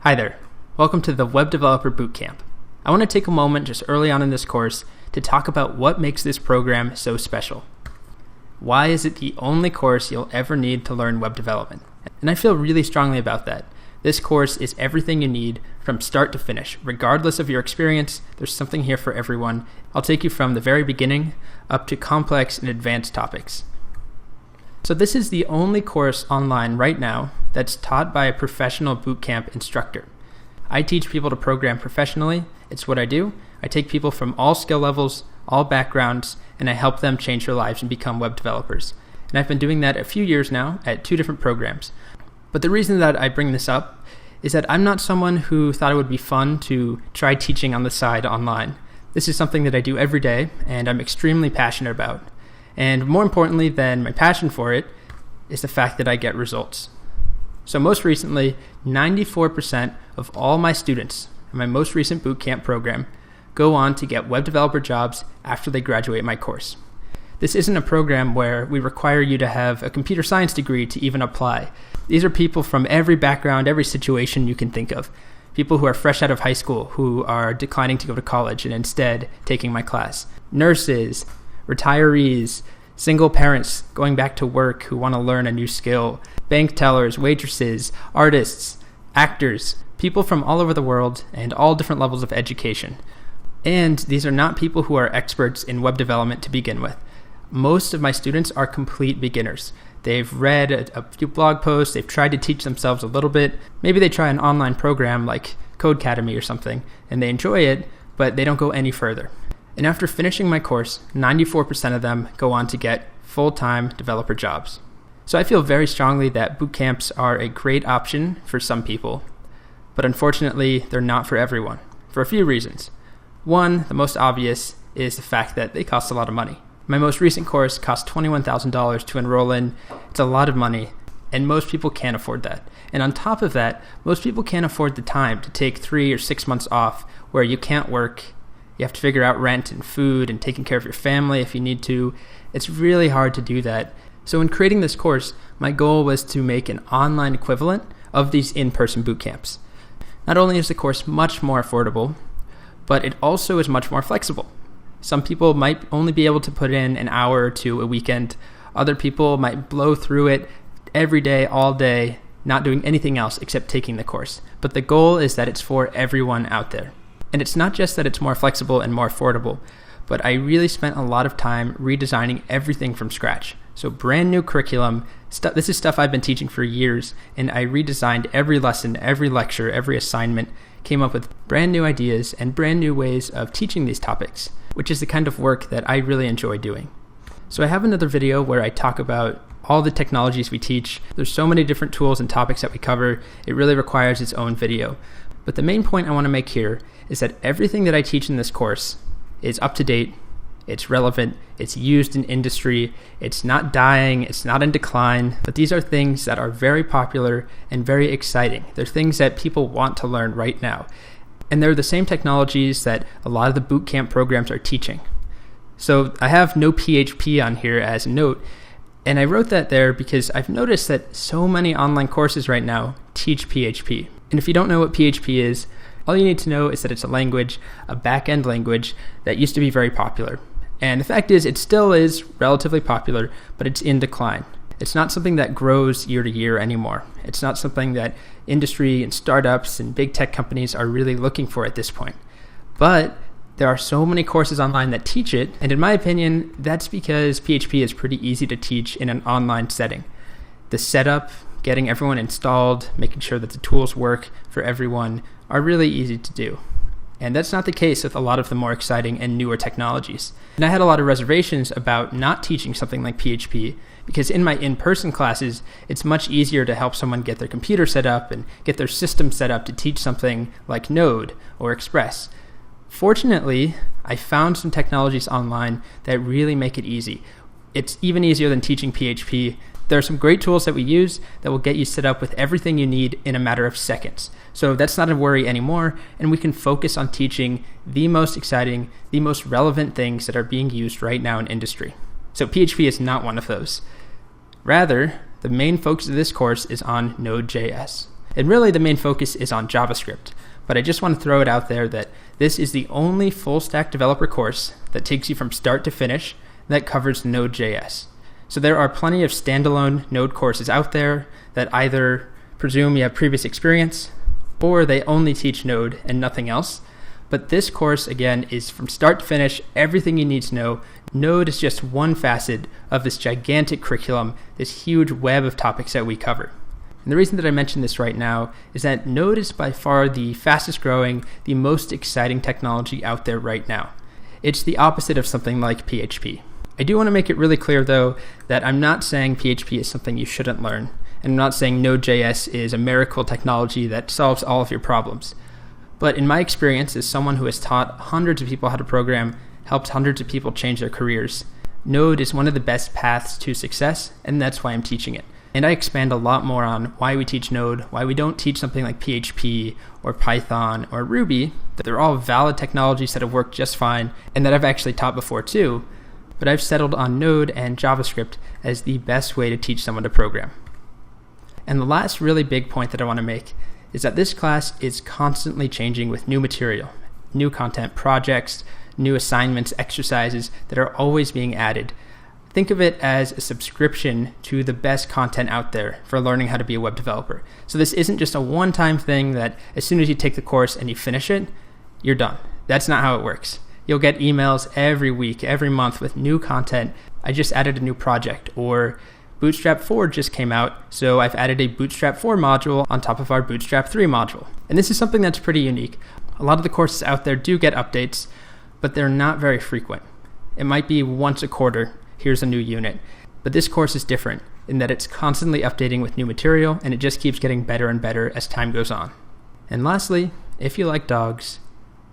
Hi there, welcome to the Web Developer Bootcamp. I want to take a moment just early on in this course to talk about what makes this program so special. Why is it the only course you'll ever need to learn web development? And I feel really strongly about that. This course is everything you need from start to finish. Regardless of your experience, there's something here for everyone. I'll take you from the very beginning up to complex and advanced topics. So this is the only course online right now that's taught by a professional bootcamp instructor. I teach people to program professionally. It's what I do. I take people from all skill levels, all backgrounds, and I help them change their lives and become web developers. And I've been doing that a few years now at 2 different programs. But the reason that I bring this up is that I'm not someone who thought it would be fun to try teaching on the side online. This is something that I do every day and I'm extremely passionate about. And more importantly than my passion for it is the fact that I get results. So most recently, 94% of all my students in my most recent bootcamp program go on to get web developer jobs after they graduate my course. This isn't a program where we require you to have a computer science degree to even apply. These are people from every background, every situation you can think of. People who are fresh out of high school, who are declining to go to college and instead taking my class. Nurses, retirees, single parents going back to work who want to learn a new skill, bank tellers, waitresses, artists, actors, people from all over the world and all different levels of education. And these are not people who are experts in web development to begin with. Most of my students are complete beginners. They've read a few blog posts, they've tried to teach themselves a little bit. Maybe they try an online program like Codecademy or something, and they enjoy it, but they don't go any further. And after finishing my course, 94% of them go on to get full-time developer jobs. So I feel very strongly that boot camps are a great option for some people, but unfortunately, they're not for everyone, for a few reasons. One, the most obvious, is the fact that they cost a lot of money. My most recent course cost $21,000 to enroll in. It's a lot of money, and most people can't afford that. And on top of that, most people can't afford the time to take 3 or 6 months off where you can't work. You have to figure out rent and food and taking care of your family if you need to. It's really hard to do that. So in creating this course, my goal was to make an online equivalent of these in-person boot camps. Not only is the course much more affordable, but it also is much more flexible. Some people might only be able to put in an hour or 2 a weekend. Other people might blow through it every day, all day, not doing anything else except taking the course. But the goal is that it's for everyone out there. And it's not just that it's more flexible and more affordable, but I really spent a lot of time redesigning everything from scratch. So brand new curriculum, this is stuff I've been teaching for years, and I redesigned every lesson, every lecture, every assignment, came up with brand new ideas and brand new ways of teaching these topics, which is the kind of work that I really enjoy doing. So I have another video where I talk about all the technologies we teach. There's so many different tools and topics that we cover, it really requires its own video. But the main point I want to make here is that everything that I teach in this course is up to date, it's relevant, it's used in industry, it's not dying, it's not in decline, but these are things that are very popular and very exciting. They're things that people want to learn right now. And they're the same technologies that a lot of the bootcamp programs are teaching. So I have no PHP on here as a note, and I wrote that there because I've noticed that so many online courses right now teach PHP. And if you don't know what PHP is, all you need to know is that it's a language, a back-end language that used to be very popular. And the fact is, it still is relatively popular, but it's in decline. It's not something that grows year to year anymore. It's not something that industry and startups and big tech companies are really looking for at this point. But there are so many courses online that teach it, and in my opinion, that's because PHP is pretty easy to teach in an online setting. The setup, getting everyone installed, making sure that the tools work for everyone are really easy to do. And that's not the case with a lot of the more exciting and newer technologies. And I had a lot of reservations about not teaching something like PHP because in my in-person classes, it's much easier to help someone get their computer set up and get their system set up to teach something like Node or Express. Fortunately, I found some technologies online that really make it easy. It's even easier than teaching PHP. There are some great tools that we use that will get you set up with everything you need in a matter of seconds. So that's not a worry anymore, and we can focus on teaching the most exciting, the most relevant things that are being used right now in industry. So PHP is not one of those. Rather, the main focus of this course is on Node.js. And really the main focus is on JavaScript. But I just want to throw it out there that this is the only full stack developer course that takes you from start to finish that covers Node.js. So there are plenty of standalone Node courses out there that either presume you have previous experience or they only teach Node and nothing else. But this course, again, is from start to finish, everything you need to know. Node is just one facet of this gigantic curriculum, this huge web of topics that we cover. And the reason that I mention this right now is that Node is by far the fastest growing, the most exciting technology out there right now. It's the opposite of something like PHP. I do want to make it really clear, though, that I'm not saying PHP is something you shouldn't learn. And I'm not saying Node.js is a miracle technology that solves all of your problems. But in my experience as someone who has taught hundreds of people how to program, helped hundreds of people change their careers, Node is one of the best paths to success, and that's why I'm teaching it. And I expand a lot more on why we teach Node, why we don't teach something like PHP or Python or Ruby, that they're all valid technologies that have worked just fine and that I've actually taught before too, but I've settled on Node and JavaScript as the best way to teach someone to program. And the last really big point that I want to make is that this class is constantly changing with new material, new content projects, new assignments, exercises that are always being added. Think of it as a subscription to the best content out there for learning how to be a web developer. So this isn't just a one-time thing that as soon as you take the course and you finish it, you're done. That's not how it works. You'll get emails every week, every month with new content. I just added a new project, or Bootstrap 4 just came out, so I've added a Bootstrap 4 module on top of our Bootstrap 3 module. And this is something that's pretty unique. A lot of the courses out there do get updates, but they're not very frequent. It might be once a quarter, here's a new unit. But this course is different in that it's constantly updating with new material, and it just keeps getting better and better as time goes on. And lastly, if you like dogs,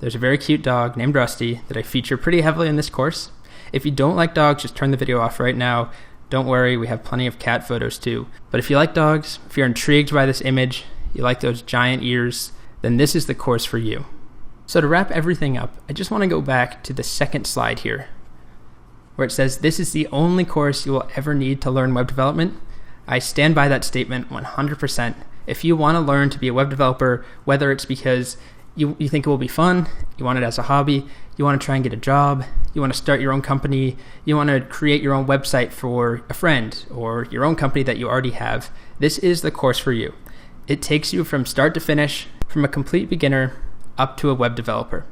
there's a very cute dog named Rusty that I feature pretty heavily in this course. If you don't like dogs, just turn the video off right now. Don't worry, we have plenty of cat photos too. But if you like dogs, if you're intrigued by this image, you like those giant ears, then this is the course for you. So to wrap everything up, I just want to go back to the second slide here, where it says this is the only course you will ever need to learn web development. I stand by that statement 100%. If you want to learn to be a web developer, whether it's because you think it will be fun, you want it as a hobby, you want to try and get a job, you want to start your own company, you want to create your own website for a friend or your own company that you already have, this is the course for you. It takes you from start to finish, from a complete beginner up to a web developer.